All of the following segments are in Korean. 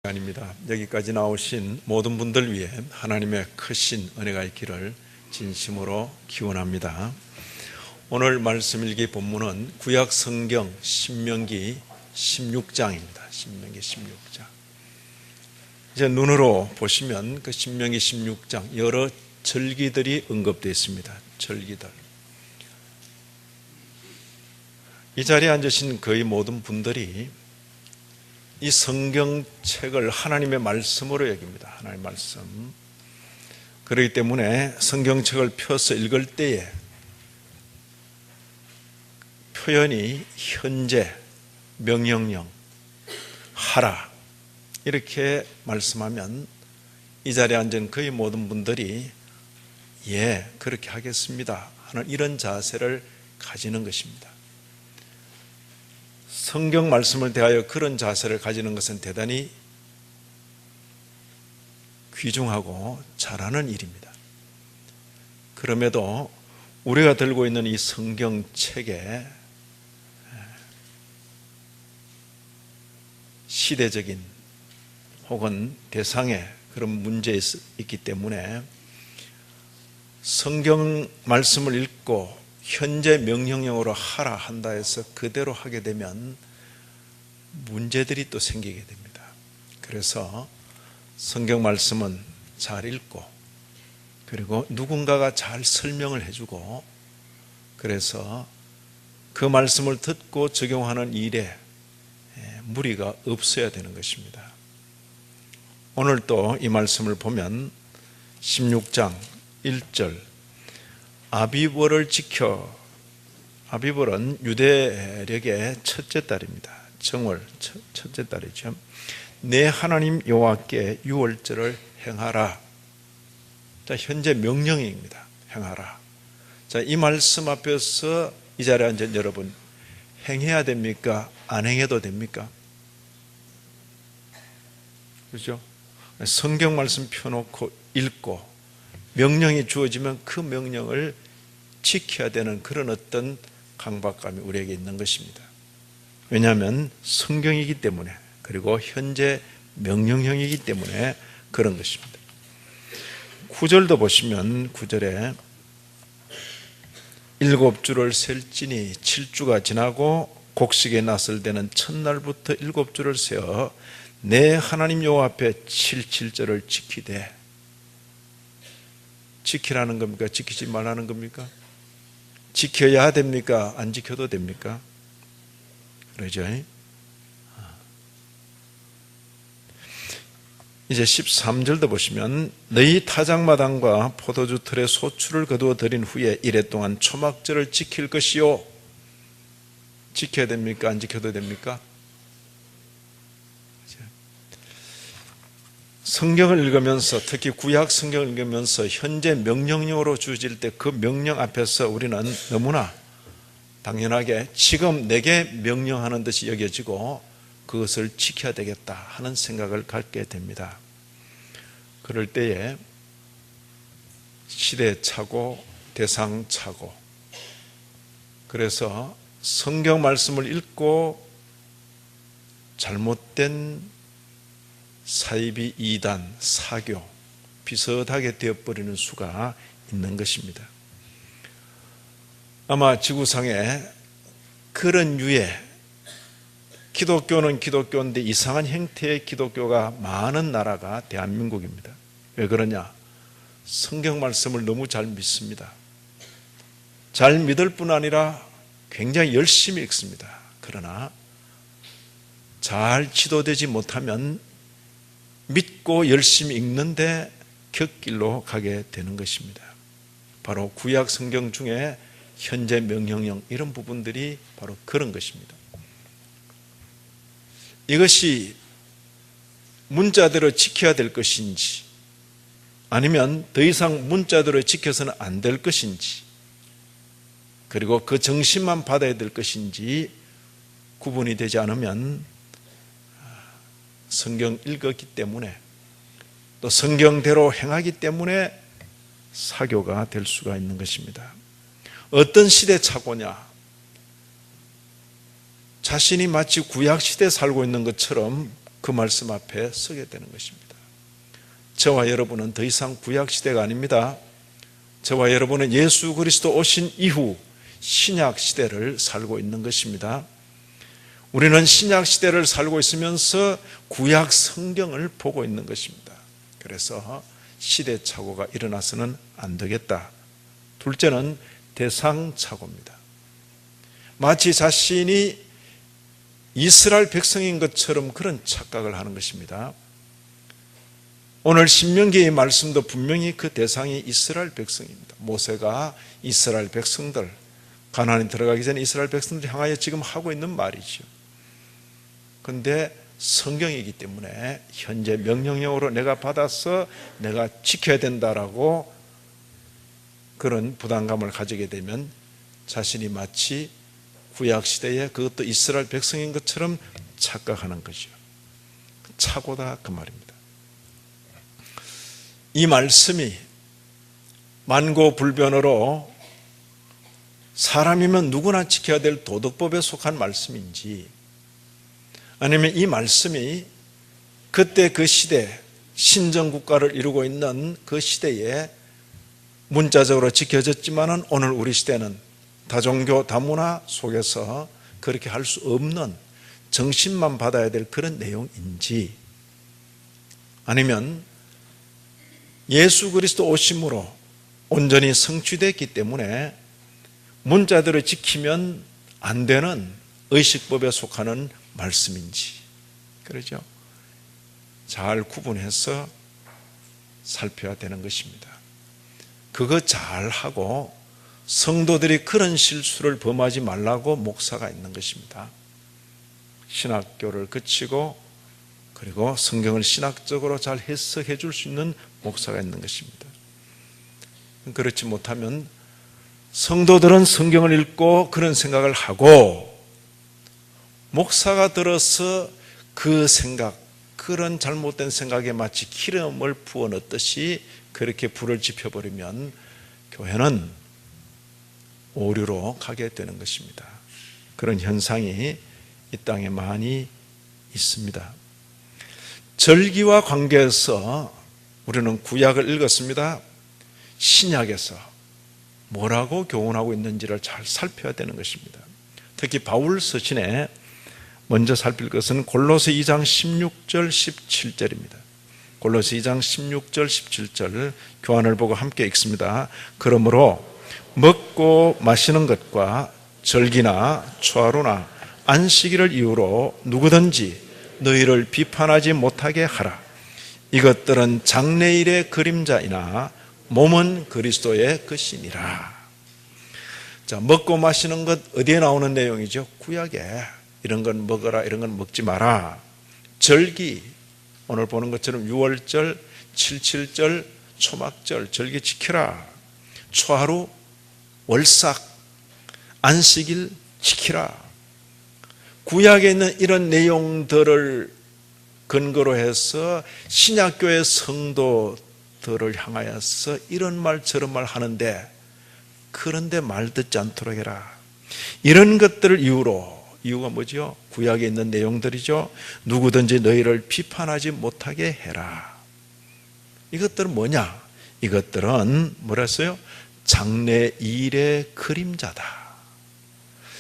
아닙니다. 여기까지 나오신 모든 분들 위해 하나님의 크신 은혜가 있기를 진심으로 기원합니다. 오늘 말씀 일기 본문은 구약 성경 신명기 16장입니다. 신명기 16장. 이제 눈으로 보시면 그 신명기 16장 여러 절기들이 언급되어 있습니다. 절기들. 이 자리에 앉으신 거의 모든 분들이 이 성경책을 하나님의 말씀으로 여깁니다. 하나님의 말씀. 그렇기 때문에 성경책을 펴서 읽을 때에 표현이 현재, 명령령, 하라 이렇게 말씀하면 이 자리에 앉은 거의 모든 분들이 예, 그렇게 하겠습니다 하는 이런 자세를 가지는 것입니다. 성경 말씀을 대하여 그런 자세를 가지는 것은 대단히 귀중하고 잘하는 일입니다. 그럼에도 우리가 들고 있는 이 성경책에 시대적인 혹은 대상의 그런 문제가 있기 때문에 성경 말씀을 읽고 현재 명령형으로 하라 한다 해서 그대로 하게 되면 문제들이 또 생기게 됩니다. 그래서 성경 말씀은 잘 읽고 그리고 누군가가 잘 설명을 해주고 그래서 그 말씀을 듣고 적용하는 일에 무리가 없어야 되는 것입니다. 오늘 또 이 말씀을 보면 16장 1절 아비벌을 지켜. 아비벌은 유대력의 첫째 달입니다. 정월 첫째 달이죠. 내 하나님 여호와께 유월절을 행하라. 자, 현재 명령입니다. 행하라. 자, 이 말씀 앞에서 이 자리에 앉은 여러분 행해야 됩니까? 안 행해도 됩니까? 그렇죠? 성경 말씀 펴놓고 읽고 명령이 주어지면 그 명령을 지켜야 되는 그런 어떤 강박감이 우리에게 있는 것입니다. 왜냐하면 성경이기 때문에 그리고 현재 명령형이기 때문에 그런 것입니다. 9절도 보시면 9절에 7주를 셀지니 7주가 지나고 곡식에 나설 때는 첫날부터 7주를 세어 내 하나님 여호와 앞에 7절을 지키되. 지키라는 겁니까? 지키지 말라는 겁니까? 지켜야 됩니까? 안 지켜도 됩니까? 그러죠? 이제 13절도 보시면 너희 타작마당과 포도주 틀에 소출을 거두어 드린 후에 이래 동안 초막절을 지킬 것이요. 지켜야 됩니까? 안 지켜도 됩니까? 성경을 읽으면서 특히 구약 성경을 읽으면서 현재 명령형으로 주어질 때 그 명령 앞에서 우리는 너무나 당연하게 지금 내게 명령하는 듯이 여겨지고 그것을 지켜야 되겠다 하는 생각을 갖게 됩니다. 그럴 때에 시대차고 대상차고 그래서 성경 말씀을 읽고 잘못된 사이비 이단, 사교, 비슷하게 되어버리는 수가 있는 것입니다. 아마 지구상에 그런 유의 기독교는 기독교인데 이상한 형태의 기독교가 많은 나라가 대한민국입니다. 왜 그러냐? 성경 말씀을 너무 잘 믿습니다. 잘 믿을 뿐 아니라 굉장히 열심히 읽습니다. 그러나 잘 지도되지 못하면 믿고 열심히 읽는데 곁길로 가게 되는 것입니다. 바로 구약 성경 중에 현재 명령형 이런 부분들이 바로 그런 것입니다. 이것이 문자대로 지켜야 될 것인지 아니면 더 이상 문자대로 지켜서는 안 될 것인지 그리고 그 정신만 받아야 될 것인지 구분이 되지 않으면 성경 읽었기 때문에 또 성경대로 행하기 때문에 사교가 될 수가 있는 것입니다. 어떤 시대착오냐? 자신이 마치 구약시대에 살고 있는 것처럼 그 말씀 앞에 서게 되는 것입니다. 저와 여러분은 더 이상 구약시대가 아닙니다. 저와 여러분은 예수 그리스도 오신 이후 신약시대를 살고 있는 것입니다. 우리는 신약시대를 살고 있으면서 구약 성경을 보고 있는 것입니다. 그래서 시대착오가 일어나서는 안 되겠다. 둘째는 대상착오입니다. 마치 자신이 이스라엘 백성인 것처럼 그런 착각을 하는 것입니다. 오늘 신명기의 말씀도 분명히 그 대상이 이스라엘 백성입니다. 모세가 이스라엘 백성들, 가나안에 들어가기 전에 이스라엘 백성들 향하여 지금 하고 있는 말이죠. 그런데 성경이기 때문에 현재 명령형으로 내가 받아서 내가 지켜야 된다라고 그런 부담감을 가지게 되면 자신이 마치 구약시대에 그것도 이스라엘 백성인 것처럼 착각하는 거죠. 착오다 그 말입니다. 이 말씀이 만고불변으로 사람이면 누구나 지켜야 될 도덕법에 속한 말씀인지, 아니면 이 말씀이 그때 그 시대 신정국가를 이루고 있는 그 시대에 문자적으로 지켜졌지만은 오늘 우리 시대는 다종교 다문화 속에서 그렇게 할 수 없는 정신만 받아야 될 그런 내용인지, 아니면 예수 그리스도 오심으로 온전히 성취됐기 때문에 문자들을 지키면 안 되는 의식법에 속하는 말씀인지, 그러죠? 잘 구분해서 살펴야 되는 것입니다. 그거 잘 하고 성도들이 그런 실수를 범하지 말라고 목사가 있는 것입니다. 신학교를 거치고 그리고 성경을 신학적으로 잘 해석해 줄 수 있는 목사가 있는 것입니다. 그렇지 못하면 성도들은 성경을 읽고 그런 생각을 하고 목사가 들어서 그 생각, 그런 잘못된 생각에 마치 기름을 부어 넣듯이 그렇게 불을 지펴버리면 교회는 오류로 가게 되는 것입니다. 그런 현상이 이 땅에 많이 있습니다. 절기와 관계해서 우리는 구약을 읽었습니다. 신약에서 뭐라고 교훈하고 있는지를 잘 살펴야 되는 것입니다. 특히 바울 서신에 먼저 살필 것은 골로새 2장 16절 17절입니다. 골로새 2장 16절 17절 교환을 보고 함께 읽습니다. 그러므로 먹고 마시는 것과 절기나 초하루나 안식일을 이유로 누구든지 너희를 비판하지 못하게 하라. 이것들은 장래일의 그림자이나 몸은 그리스도의 것이니라. 자, 먹고 마시는 것 어디에 나오는 내용이죠? 구약에. 이런 건 먹어라, 이런 건 먹지 마라. 절기, 오늘 보는 것처럼 6월절, 77절, 초막절, 절기 지키라. 초하루, 월삭, 안식일 지키라. 구약에 있는 이런 내용들을 근거로 해서 신약교회 성도들을 향하여서 이런 말 저런 말 하는데, 그런데 말 듣지 않도록 해라. 이런 것들을 이유가 뭐죠? 구약에 있는 내용들이죠. 누구든지 너희를 비판하지 못하게 해라. 이것들은 뭐냐? 이것들은 뭐라 했어요? 장래일의 그림자다.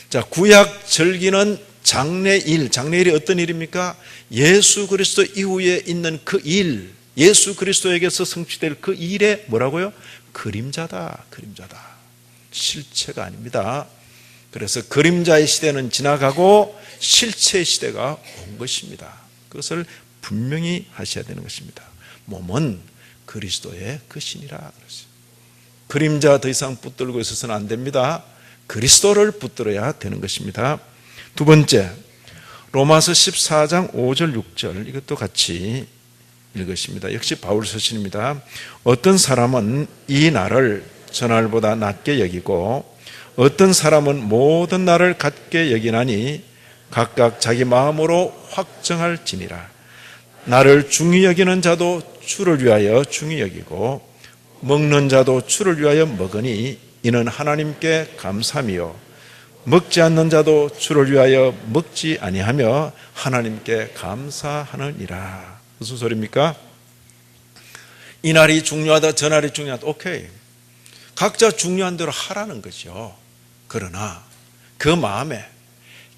자, 구약 절기는 장래일이 어떤 일입니까? 예수 그리스도 이후에 있는 그 일, 예수 그리스도에게서 성취될 그 일의 뭐라고요? 그림자다. 실체가 아닙니다. 그래서 그림자의 시대는 지나가고 실체의 시대가 온 것입니다. 그것을 분명히 하셔야 되는 것입니다. 몸은 그리스도의 것이니라 그랬어요. 그림자 더 이상 붙들고 있어서는 안 됩니다. 그리스도를 붙들어야 되는 것입니다. 두 번째, 로마서 14장 5절 6절 이것도 같이 읽으십니다. 역시 바울 서신입니다. 어떤 사람은 이 날을 전날보다 낮게 여기고 어떤 사람은 모든 날을 같게 여기나니 각각 자기 마음으로 확정할지니라. 나를 중히 여기는 자도 주를 위하여 중히 여기고 먹는 자도 주를 위하여 먹으니 이는 하나님께 감사미요 먹지 않는 자도 주를 위하여 먹지 아니하며 하나님께 감사하느니라. 무슨 소리입니까? 이 날이 중요하다, 저 날이 중요하다. 오케이. 각자 중요한 대로 하라는 거죠. 그러나 그 마음에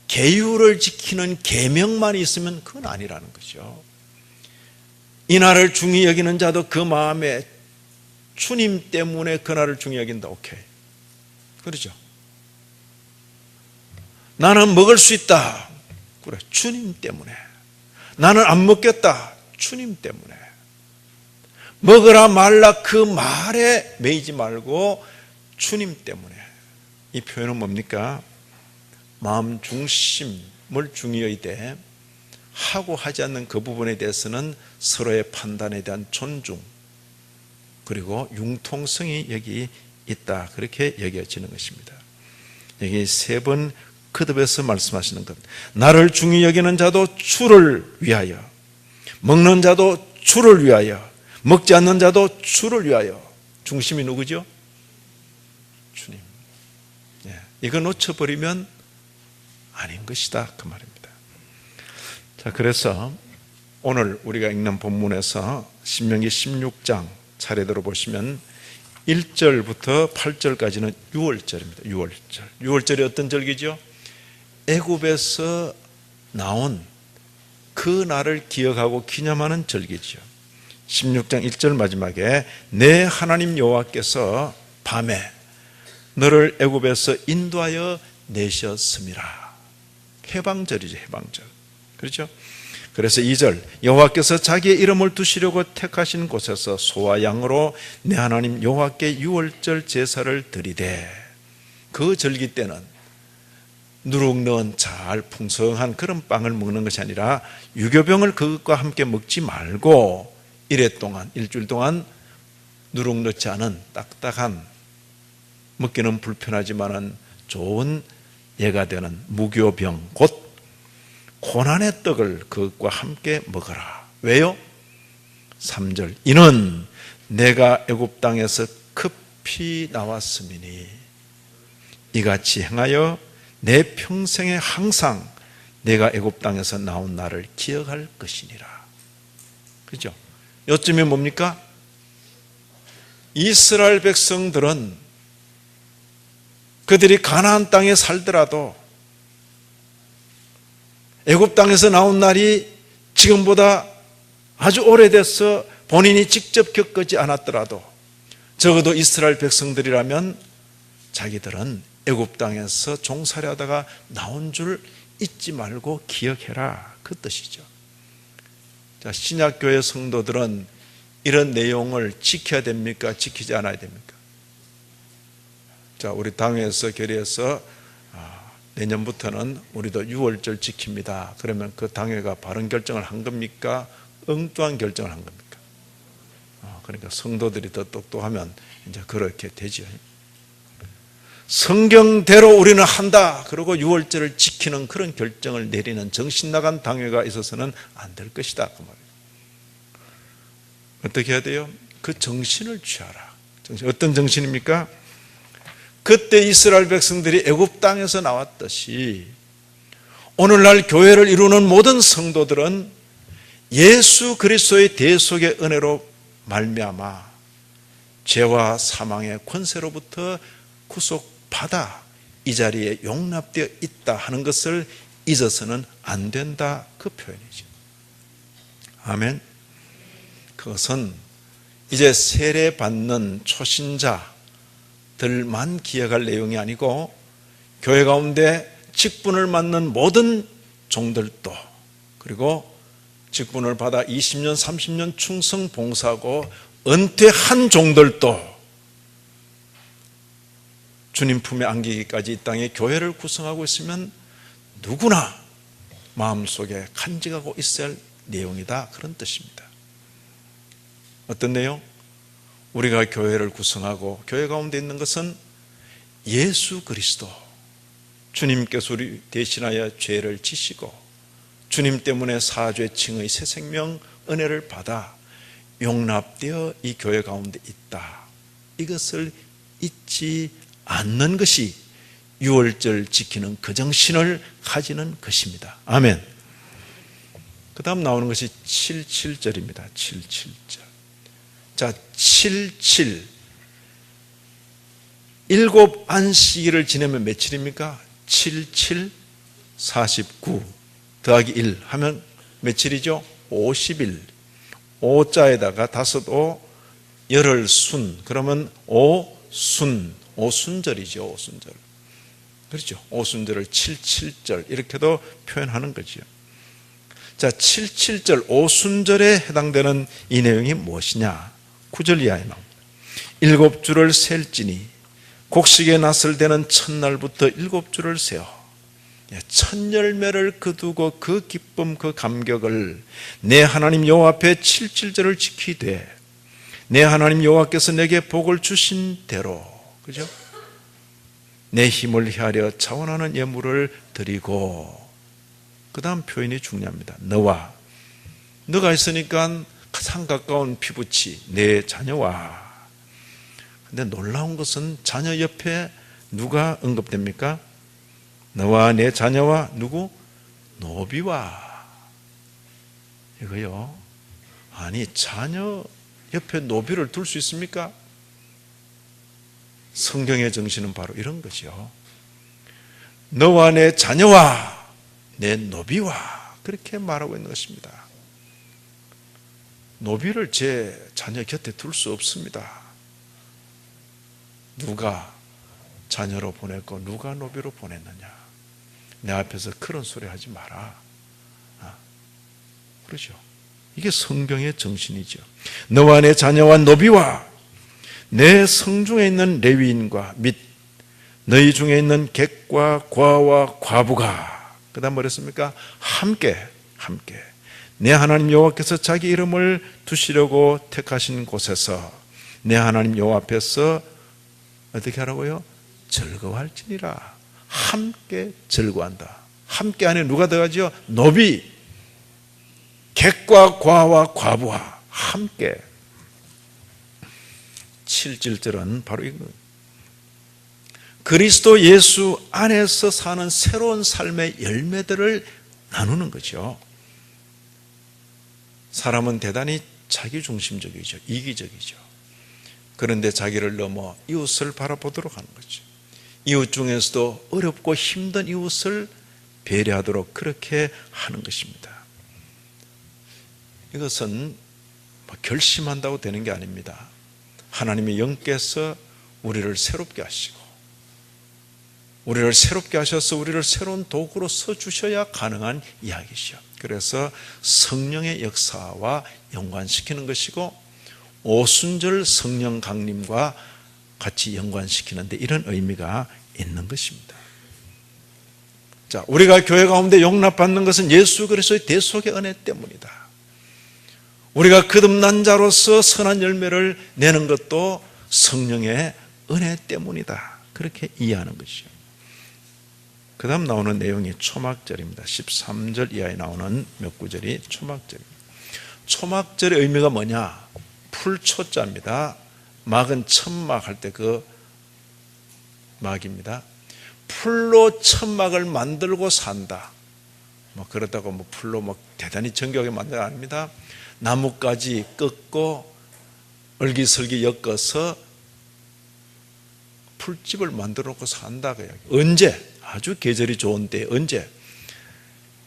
계율을 지키는 계명만 있으면 그건 아니라는 거죠. 이 날을 중히 여기는 자도 그 마음에 주님 때문에 그 날을 중히 여긴다. 오케이. 그렇죠. 나는 먹을 수 있다. 그래, 주님 때문에. 나는 안 먹겠다. 주님 때문에. 먹으라 말라 그 말에 매이지 말고 주님 때문에. 이 표현은 뭡니까? 마음 중심을 중히 여기되 하고 하지 않는 그 부분에 대해서는 서로의 판단에 대한 존중 그리고 융통성이 여기 있다. 그렇게 여겨지는 것입니다. 여기 세 번 거듭해서 말씀하시는 것. 나를 중히 여기는 자도 주를 위하여, 먹는 자도 주를 위하여, 먹지 않는 자도 주를 위하여. 중심이 누구죠? 주님. 이거 놓쳐버리면 아닌 것이다, 그 말입니다. 자, 그래서 오늘 우리가 읽는 본문에서 신명기 16장 차례대로 보시면 1절부터 8절까지는 유월절입니다. 유월절. 유월절이 어떤 절기죠? 애굽에서 나온 그 날을 기억하고 기념하는 절기죠. 16장 1절 마지막에 내 하나님 여호와께서 밤에 너를 애굽에서 인도하여 내셨음이라. 해방절이죠. 해방절. 그렇죠? 그래서 2절 여호와께서 자기의 이름을 두시려고 택하신 곳에서 소와 양으로 내 하나님 여호와께 유월절 제사를 드리되, 그 절기 때는 누룩넣은 잘 풍성한 그런 빵을 먹는 것이 아니라 유교병을 그것과 함께 먹지 말고 일주일 동안 누룩 넣지 않은 딱딱한, 먹기는 불편하지만은 좋은 예가 되는 무교병 곧 고난의 떡을 그것과 함께 먹어라. 왜요? 3절 이는 내가 애굽 땅에서 급히 나왔음이니 이같이 행하여 내 평생에 항상 내가 애굽 땅에서 나온 날을 기억할 것이니라. 그렇죠? 요즘에 뭡니까? 이스라엘 백성들은 그들이 가나안 땅에 살더라도 애굽 땅에서 나온 날이 지금보다 아주 오래돼서 본인이 직접 겪지 않았더라도 적어도 이스라엘 백성들이라면 자기들은 애굽 땅에서 종살이 하다가 나온 줄 잊지 말고 기억해라, 그 뜻이죠. 자, 신약교회 성도들은 이런 내용을 지켜야 됩니까? 지키지 않아야 됩니까? 자, 우리 당회에서 결의해서 내년부터는 우리도 유월절 지킵니다. 그러면 그 당회가 바른 결정을 한 겁니까? 엉뚱한 결정을 한 겁니까? 그러니까 성도들이 더 똑똑하면 이제 그렇게 되죠. 성경대로 우리는 한다, 그리고 유월절을 지키는 그런 결정을 내리는 정신나간 당회가 있어서는 안 될 것이다, 그 말이에요. 어떻게 해야 돼요? 그 정신을 취하라. 어떤 정신입니까? 그때 이스라엘 백성들이 애굽 땅에서 나왔듯이 오늘날 교회를 이루는 모든 성도들은 예수 그리스도의 대속의 은혜로 말미암아 죄와 사망의 권세로부터 구속받아 이 자리에 용납되어 있다 하는 것을 잊어서는 안 된다, 그 표현이죠. 아멘. 그것은 이제 세례받는 초신자들만 기억할 내용이 아니고 교회 가운데 직분을 맡는 모든 종들도, 그리고 직분을 받아 20년 30년 충성 봉사하고 은퇴한 종들도 주님 품에 안기기까지 이 땅에 교회를 구성하고 있으면 누구나 마음속에 간직하고 있어야 할 내용이다, 그런 뜻입니다. 어떤 내용? 우리가 교회를 구성하고 교회 가운데 있는 것은 예수 그리스도, 주님께서 우리 대신하여 죄를 지시고 주님 때문에 사죄 칭의 새 생명 은혜를 받아 용납되어 이 교회 가운데 있다, 이것을 잊지 않는 것이 유월절 지키는 그 정신을 가지는 것입니다. 아멘. 그 다음 나오는 것이 77절입니다. 77절. 자, 77. 일곱 안식일을 지내면 며칠입니까? 77, 49 더하기 1 하면 며칠이죠? 50일. 5자에다가 5오 열흘순. 그러면 오순절이죠. 오순절. 그렇죠. 오순절을 77절 이렇게도 표현하는 거죠. 자, 77절 오순절에 해당되는 이 내용이 무엇이냐? 9절 이하에 나옵니다. 7주를 셀지니 곡식에 낫을 되는 첫날부터 7주를 세어 첫 열매를 거두고 그 기쁨 그 감격을 내 하나님 여호와 앞에 77절을 지키되 내 하나님 여호와께서 내게 복을 주신 대로, 그죠? 내 힘을 헤아려 자원하는 예물을 드리고, 그 다음 표현이 중요합니다. 너가 있으니까 가장 가까운 피부치 내 자녀와. 근데 놀라운 것은 자녀 옆에 누가 언급됩니까? 너와 내 자녀와 누구? 노비와. 이거요. 아니, 자녀 옆에 노비를 둘 수 있습니까? 성경의 정신은 바로 이런 거죠. 너와 내 자녀와 내 노비와, 그렇게 말하고 있는 것입니다. 노비를 제 자녀 곁에 둘 수 없습니다. 누가 자녀로 보냈고 누가 노비로 보냈느냐. 내 앞에서 그런 소리 하지 마라. 그렇죠. 이게 성경의 정신이죠. 너와 내 자녀와 노비와 내 성중에 있는 레위인과 및 너희 중에 있는 객과 과와 과부가, 그 다음 뭐랬습니까? 함께 내 하나님 여호와께서 자기 이름을 두시려고 택하신 곳에서 내 하나님 여호와 앞에서 어떻게 하라고요? 즐거워할지니라. 함께 즐거워한다. 함께 안에 누가 들어가죠? 노비, 객과 과와 과부와 함께. 7절은 바로 이거. 그리스도 예수 안에서 사는 새로운 삶의 열매들을 나누는 거죠. 사람은 대단히 자기중심적이죠. 이기적이죠. 그런데 자기를 넘어 이웃을 바라보도록 하는 거죠. 이웃 중에서도 어렵고 힘든 이웃을 배려하도록 그렇게 하는 것입니다. 이것은 결심한다고 되는 게 아닙니다. 하나님의 영께서 우리를 새롭게 하시고 우리를 새롭게 하셔서 우리를 새로운 도구로 써주셔야 가능한 이야기죠. 그래서 성령의 역사와 연관시키는 것이고 오순절 성령 강림과 같이 연관시키는데 이런 의미가 있는 것입니다. 자, 우리가 교회 가운데 용납받는 것은 예수 그리스도의 대속의 은혜 때문이다. 우리가 거듭난 자로서 선한 열매를 내는 것도 성령의 은혜 때문이다. 그렇게 이해하는 것이죠. 그 다음 나오는 내용이 초막절입니다. 13절 이하에 나오는 몇 구절이 초막절입니다. 초막절의 의미가 뭐냐? 풀초자입니다. 막은 천막 할 때 그 막입니다. 풀로 천막을 만들고 산다. 그렇다고 풀로 대단히 정교하게 만든 게 아닙니다. 나뭇가지 꺾고 얼기설기 엮어서 풀집을 만들어 놓고 산다. 언제? 아주 계절이 좋은 때. 언제?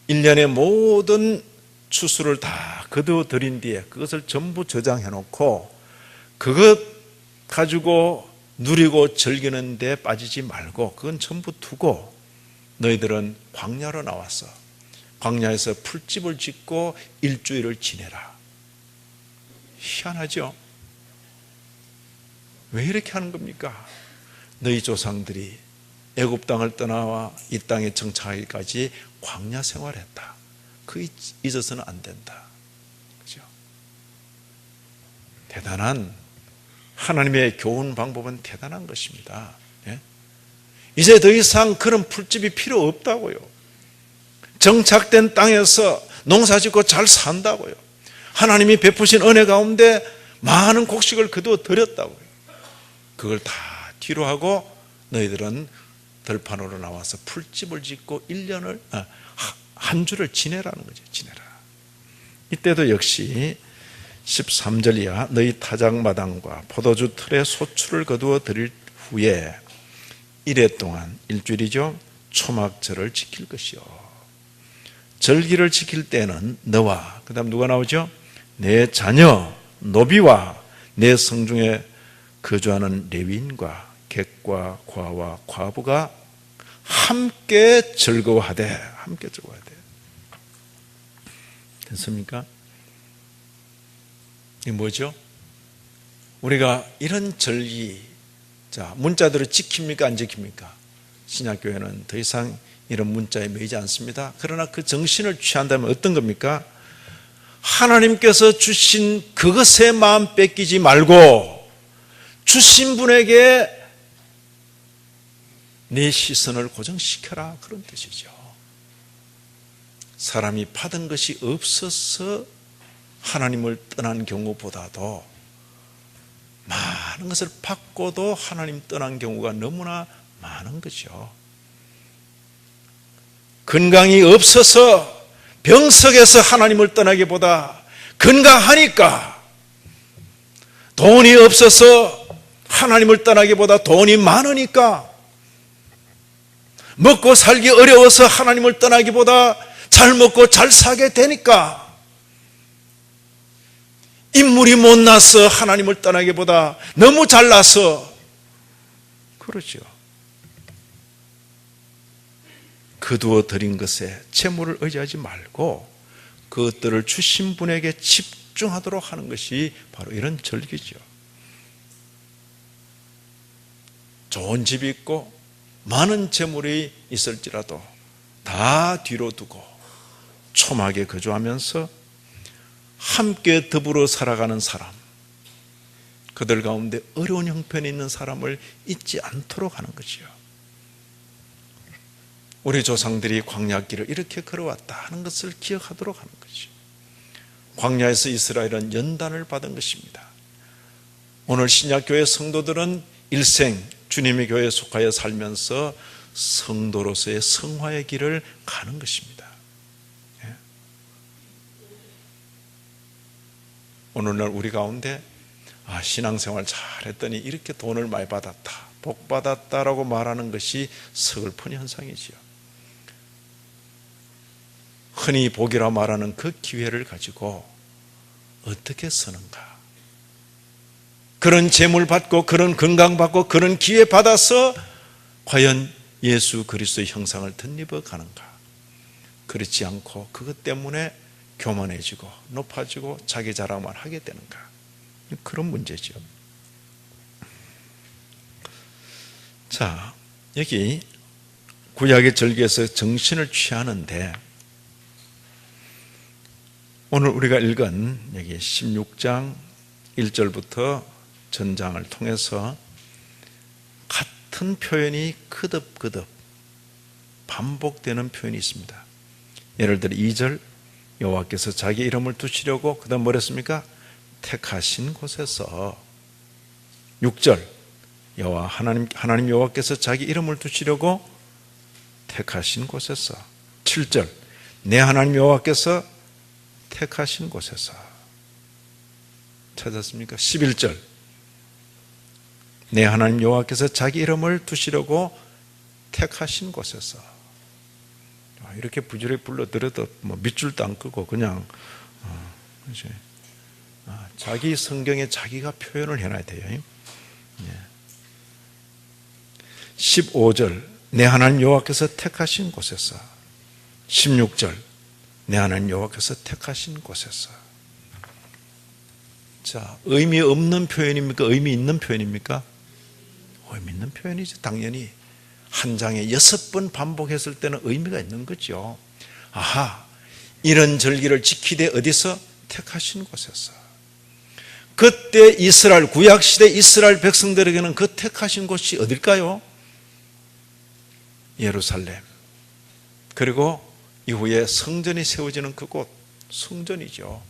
1년의 모든 추수를 다 거둬들인 뒤에 그것을 전부 저장해 놓고 그것 가지고 누리고 즐기는 데 빠지지 말고 그건 전부 두고 너희들은 광야로 나와서 광야에서 풀집을 짓고 일주일을 지내라. 희한하죠? 왜 이렇게 하는 겁니까? 너희 조상들이 애굽 땅을 떠나와 이 땅에 정착하기까지 광야 생활했다. 그 잊어서는 안 된다. 그죠? 대단한 하나님의 교훈 방법은 대단한 것입니다. 예? 이제 더 이상 그런 풀집이 필요 없다고요. 정착된 땅에서 농사짓고 잘 산다고요. 하나님이 베푸신 은혜 가운데 많은 곡식을 거두어 드렸다고요. 그걸 다 뒤로 하고 너희들은 들판으로 나와서 풀집을 짓고 1년을 한 주를 지내라는 거죠. 지내라. 이때도 역시 13절 이하 너희 타작마당과 포도주 틀에 소출을 거두어 드릴 후에 이래 동안 일주일이죠. 초막절을 지킬 것이요. 절기를 지킬 때는 너와 그 다음 누가 나오죠? 내 자녀 노비와 내 성중에 거주하는 레위인과 객과 과와 과부가 함께 즐거워하되 함께 즐거워하되 됐습니까? 이게 뭐죠? 우리가 이런 절기, 자, 문자대로 지킵니까? 안 지킵니까? 신약교회는 더 이상 이런 문자에 매이지 않습니다. 그러나 그 정신을 취한다면 어떤 겁니까? 하나님께서 주신 그것에 마음 뺏기지 말고 주신 분에게 내 시선을 고정시켜라, 그런 뜻이죠. 사람이 받은 것이 없어서 하나님을 떠난 경우보다도 많은 것을 받고도 하나님 떠난 경우가 너무나 많은 거죠. 건강이 없어서 병석에서 하나님을 떠나기보다 건강하니까, 돈이 없어서 하나님을 떠나기보다 돈이 많으니까, 먹고 살기 어려워서 하나님을 떠나기보다 잘 먹고 잘 사게 되니까, 인물이 못나서 하나님을 떠나기보다 너무 잘나서 그러죠. 거두어 드린 것에 재물을 의지하지 말고 그것들을 주신 분에게 집중하도록 하는 것이 바로 이런 절기죠. 좋은 집이 있고 많은 재물이 있을지라도 다 뒤로 두고 초막에 거주하면서 함께 더불어 살아가는 사람, 그들 가운데 어려운 형편이 있는 사람을 잊지 않도록 하는 것이요. 우리 조상들이 광야길을 이렇게 걸어왔다 하는 것을 기억하도록 하는 것이요. 광야에서 이스라엘은 연단을 받은 것입니다. 오늘 신약교회 성도들은 일생 주님의 교회에 속하여 살면서 성도로서의 성화의 길을 가는 것입니다. 오늘날 우리 가운데 신앙생활 잘했더니 이렇게 돈을 많이 받았다, 복 받았다라고 말하는 것이 서글픈 현상이지요. 흔히 복이라 말하는 그 기회를 가지고 어떻게 쓰는가? 그런 재물 받고 그런 건강 받고 그런 기회 받아서 과연 예수 그리스도의 형상을 덧입어 가는가? 그렇지 않고 그것 때문에 교만해지고 높아지고 자기 자랑만 하게 되는가? 그런 문제죠. 자, 여기 구약의 절기에서 정신을 취하는데 오늘 우리가 읽은 여기 16장 1절부터 전장을 통해서 같은 표현이 거듭거듭 반복되는 표현이 있습니다. 예를 들어 2절 여호와께서 자기 이름을 두시려고 그다음 뭐랬습니까? 택하신 곳에서. 6절 여호와 하나님 여호와께서 자기 이름을 두시려고 택하신 곳에서. 7절 내 하나님 여호와께서 택하신 곳에서. 찾았습니까? 11절 내 하나님 여호와께서 자기 이름을 두시려고 택하신 곳에서. 이렇게 부지런히 불러들어도 밑줄도 안 끄고 그냥 자기 성경에 자기가 표현을 해놔야 돼요. 15절 내 하나님 여호와께서 택하신 곳에서. 16절 내 하나님 여호와께서 택하신 곳에서. 자, 의미 없는 표현입니까? 의미 있는 표현입니까? 의미 있는 표현이죠. 당연히 한 장에 6번 반복했을 때는 의미가 있는 거죠. 아하, 이런 절기를 지키되 어디서? 택하신 곳에서. 그때 이스라엘, 구약시대 이스라엘 백성들에게는 그 택하신 곳이 어딜까요? 예루살렘. 그리고 이후에 성전이 세워지는 그곳, 성전이죠.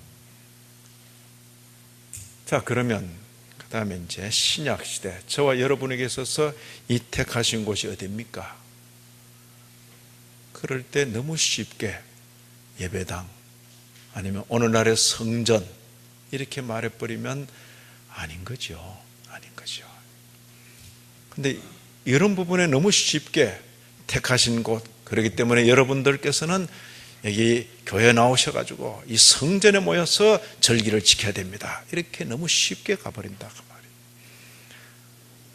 자, 그러면 그 다음에 이제 신약시대, 저와 여러분에게 있어서 이 택하신 곳이 어디입니까? 그럴 때 너무 쉽게 예배당 아니면 오늘날의 성전 이렇게 말해버리면 아닌 거죠. 아닌 거죠. 근데 이런 부분에 너무 쉽게 택하신 곳, 그렇기 때문에 여러분들께서는 여기 교회 나오셔가지고 이 성전에 모여서 절기를 지켜야 됩니다. 이렇게 너무 쉽게 가버린다 그 말이에요.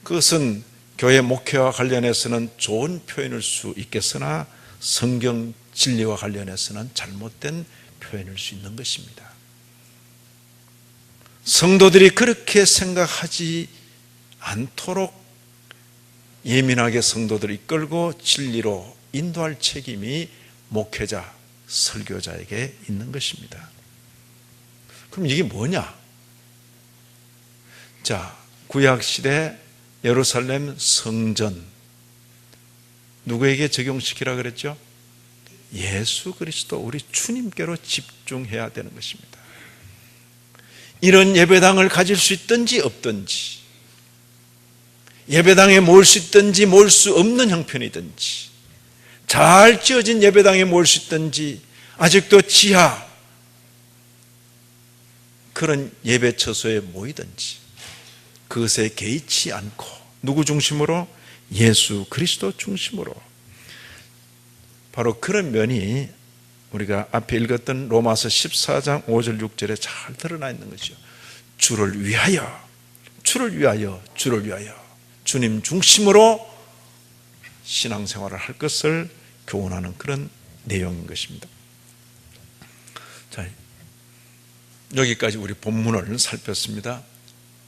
그것은 교회 목회와 관련해서는 좋은 표현일 수 있겠으나 성경 진리와 관련해서는 잘못된 표현일 수 있는 것입니다. 성도들이 그렇게 생각하지 않도록 예민하게 성도들을 이끌고 진리로 인도할 책임이 목회자, 설교자에게 있는 것입니다. 그럼 이게 뭐냐? 자, 구약시대 예루살렘 성전 누구에게 적용시키라 그랬죠? 예수 그리스도 우리 주님께로 집중해야 되는 것입니다. 이런 예배당을 가질 수 있든지 없든지, 예배당에 모일 수 있든지 모일 수 없는 형편이든지, 잘 지어진 예배당에 모일 수 있든지 아직도 지하 그런 예배 처소에 모이든지 그것에 개의치 않고 누구 중심으로? 예수 그리스도 중심으로. 바로 그런 면이 우리가 앞에 읽었던 로마서 14장 5절 6절에 잘 드러나 있는 것이죠. 주를 위하여, 주를 위하여, 주를 위하여 주님 중심으로 신앙생활을 할 것을 교훈하는 그런 내용인 것입니다. 자, 여기까지 우리 본문을 살폈습니다.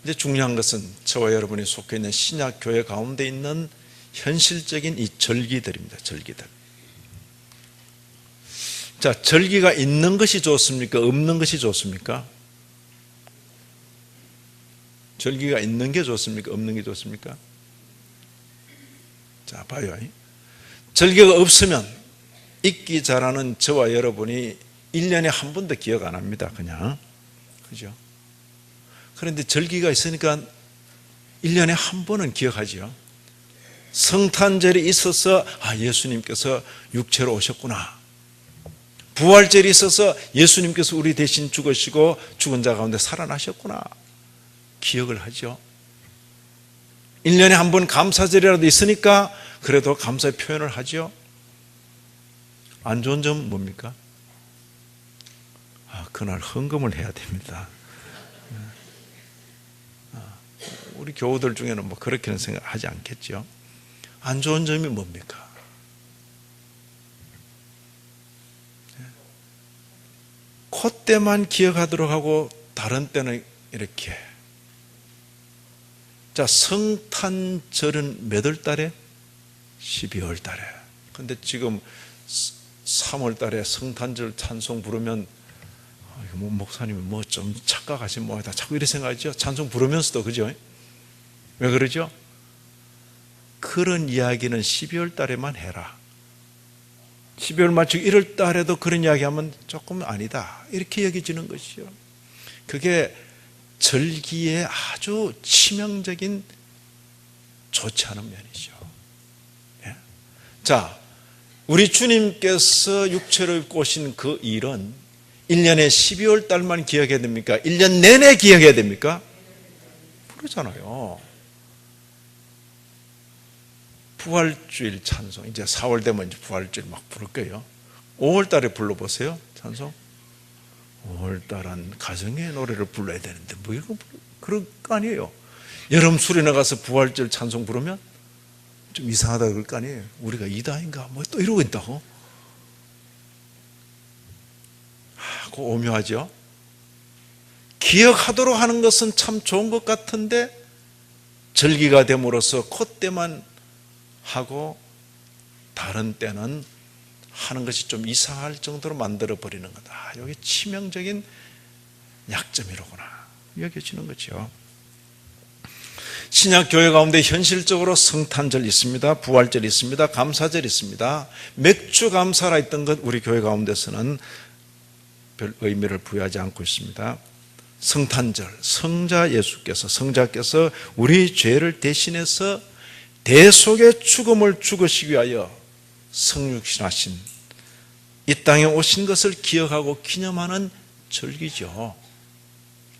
이제 중요한 것은 저와 여러분이 속해 있는 신약 교회 가운데 있는 현실적인 이 절기들입니다. 절기들. 자, 절기가 있는 것이 좋습니까? 없는 것이 좋습니까? 절기가 있는 게 좋습니까? 없는 게 좋습니까? 자, 봐요. 절기가 없으면 잊기 잘하는 저와 여러분이 1년에 한 번도 기억 안 합니다. 그냥. 그죠? 그런데 절기가 있으니까 1년에 한 번은 기억하죠. 성탄절이 있어서 예수님께서 육체로 오셨구나. 부활절이 있어서 예수님께서 우리 대신 죽으시고 죽은 자 가운데 살아나셨구나. 기억을 하죠. 1년에 한 번 감사절이라도 있으니까 그래도 감사의 표현을 하죠. 안 좋은 점은 뭡니까? 그날 헌금을 해야 됩니다. 우리 교우들 중에는 뭐 그렇게는 생각하지 않겠죠. 안 좋은 점이 뭡니까? 그때만 기억하도록 하고 다른 때는 이렇게. 자, 성탄절은 몇 월 달에? 12월 달에. 근데 지금 3월 달에 성탄절 찬송 부르면 목사님이 뭐 좀 착각하신 뭐다 자꾸 이렇게 생각하죠. 찬송 부르면서도. 그죠? 왜 그러죠? 그런 이야기는 12월 달에만 해라. 12월 말쯤 1월 달에도 그런 이야기하면 조금 아니다. 이렇게 여겨지는 것이죠. 그게 절기의 아주 치명적인 좋지 않은 면이죠. 예? 자, 우리 주님께서 육체를 입고 오신 그 일은 1년에 12월 달만 기억해야 됩니까? 1년 내내 기억해야 됩니까? 그러잖아요. 부활주일 찬송, 이제 4월 되면 이제 부활주일 막 부를 거예요. 5월 달에 불러보세요, 찬송. 5월 달은 가정의 노래를 불러야 되는데 뭐 이거 그럴 거 아니에요. 여름 수련회 가서 부활절 찬송 부르면 좀 이상하다 그럴 거 아니에요. 우리가 이다인가 뭐 또 이러고 있다고. 그거 오묘하죠. 기억하도록 하는 것은 참 좋은 것 같은데 절기가 됨으로써 그때만 하고 다른 때는 하는 것이 좀 이상할 정도로 만들어버리는 거다. 이게 치명적인 약점이로구나 여겨지는 거죠. 신약교회 가운데 현실적으로 성탄절 있습니다. 부활절 있습니다. 감사절 있습니다. 맥주 감사라 했던 것 우리 교회 가운데서는 별 의미를 부여하지 않고 있습니다. 성탄절, 성자께서 우리 죄를 대신해서 대속의 죽음을 죽으시기 위하여 성육신하신 이 땅에 오신 것을 기억하고 기념하는 절기죠.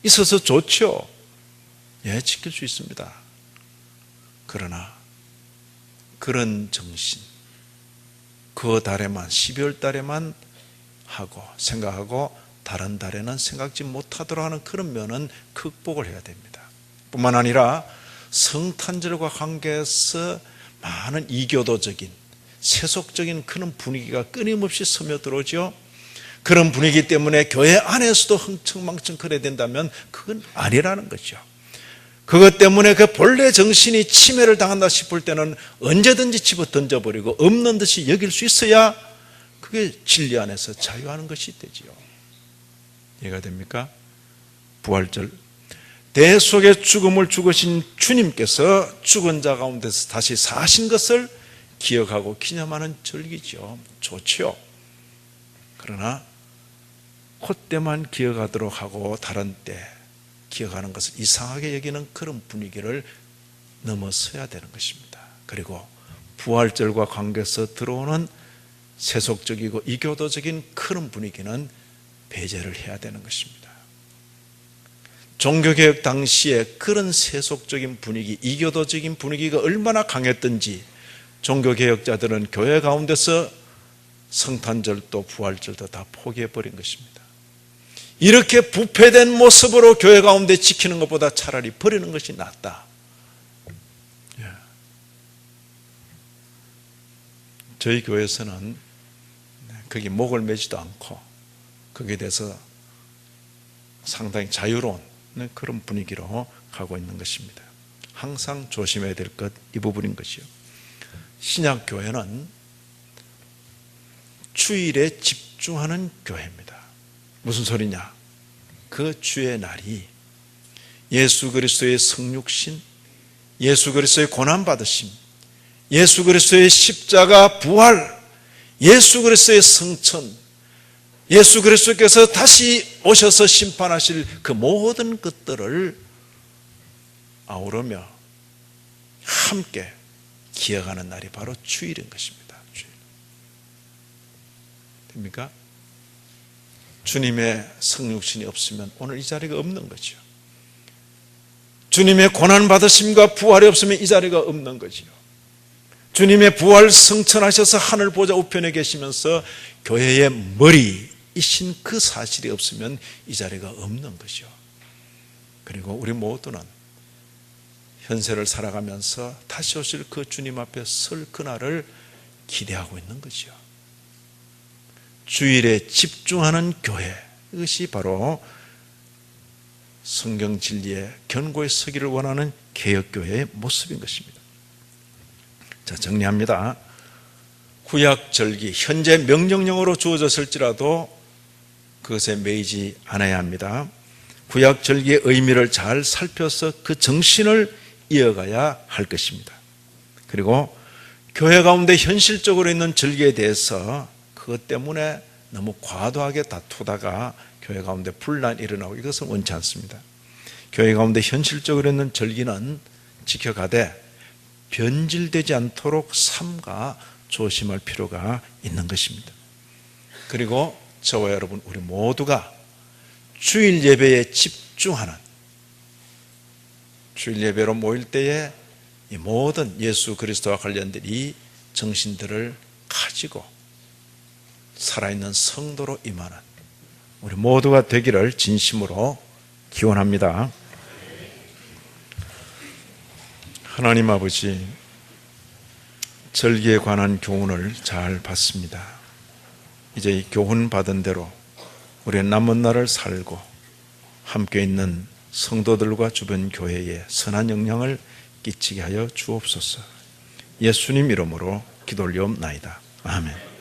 있어서 좋죠. 예, 지킬 수 있습니다. 그러나 그런 정신, 그 달에만, 12월 달에만 하고 생각하고 다른 달에는 생각지 못하도록 하는 그런 면은 극복을 해야 됩니다. 뿐만 아니라 성탄절과 관계해서 많은 이교도적인 세속적인 그런 분위기가 끊임없이 스며들어오죠. 그런 분위기 때문에 교회 안에서도 흥청망청 그래야 된다면 그건 아니라는 거죠. 그것 때문에 그 본래 정신이 침해를 당한다 싶을 때는 언제든지 집어 던져버리고 없는 듯이 여길 수 있어야 그게 진리 안에서 자유하는 것이 되지요. 이해가 됩니까? 부활절, 대속의 죽음을 죽으신 주님께서 죽은 자 가운데서 다시 사신 것을 기억하고 기념하는 절기죠. 좋죠. 그러나 그때만 기억하도록 하고 다른 때 기억하는 것을 이상하게 여기는 그런 분위기를 넘어서야 되는 것입니다. 그리고 부활절과 관계해서 들어오는 세속적이고 이교도적인 그런 분위기는 배제를 해야 되는 것입니다. 종교개혁 당시에 그런 세속적인 분위기, 이교도적인 분위기가 얼마나 강했던지 종교개혁자들은 교회 가운데서 성탄절도 부활절도 다 포기해버린 것입니다. 이렇게 부패된 모습으로 교회 가운데 지키는 것보다 차라리 버리는 것이 낫다. 저희 교회에서는 거기 목을 매지도 않고 거기에 대해서 상당히 자유로운 그런 분위기로 가고 있는 것입니다. 항상 조심해야 될 것 이 부분인 것이요. 신약교회는 주일에 집중하는 교회입니다. 무슨 소리냐? 그 주의 날이 예수 그리스도의 성육신, 예수 그리스도의 고난받으심, 예수 그리스도의 십자가 부활, 예수 그리스도의 성천, 예수 그리스도께서 다시 오셔서 심판하실 그 모든 것들을 아우르며 함께 기억하는 날이 바로 주일인 것입니다. 주일. 됩니까? 주님의 성육신이 없으면 오늘 이 자리가 없는 거죠. 주님의 고난받으심과 부활이 없으면 이 자리가 없는 거지요. 주님의 부활 성천하셔서 하늘 보좌 우편에 계시면서 교회의 머리이신 그 사실이 없으면 이 자리가 없는 것이요. 그리고 우리 모두는 현세를 살아가면서 다시 오실 그 주님 앞에 설 그날을 기대하고 있는 거죠. 주일에 집중하는 교회, 이것이 바로 성경 진리의 견고히 서기를 원하는 개혁교회의 모습인 것입니다. 자, 정리합니다. 구약절기, 현재 명령령으로 주어졌을지라도 그것에 매이지 않아야 합니다. 구약절기의 의미를 잘 살펴서 그 정신을 이어가야 할 것입니다. 그리고 교회 가운데 현실적으로 있는 절기에 대해서 그것 때문에 너무 과도하게 다투다가 교회 가운데 분란이 일어나고 이것은 원치 않습니다. 교회 가운데 현실적으로 있는 절기는 지켜가되 변질되지 않도록 삼가 조심할 필요가 있는 것입니다. 그리고 저와 여러분 우리 모두가 주일 예배에 집중하는, 주일 예배로 모일 때에 이 모든 예수 그리스도와 관련된 이 정신들을 가지고 살아있는 성도로 임하는 우리 모두가 되기를 진심으로 기원합니다. 하나님 아버지, 절기에 관한 교훈을 잘 받습니다. 이제 이 교훈 받은 대로 우리의 남은 날을 살고 함께 있는 성도들과 주변 교회에 선한 영향을 끼치게 하여 주옵소서. 예수님 이름으로 기도 올리옵나이다. 아멘.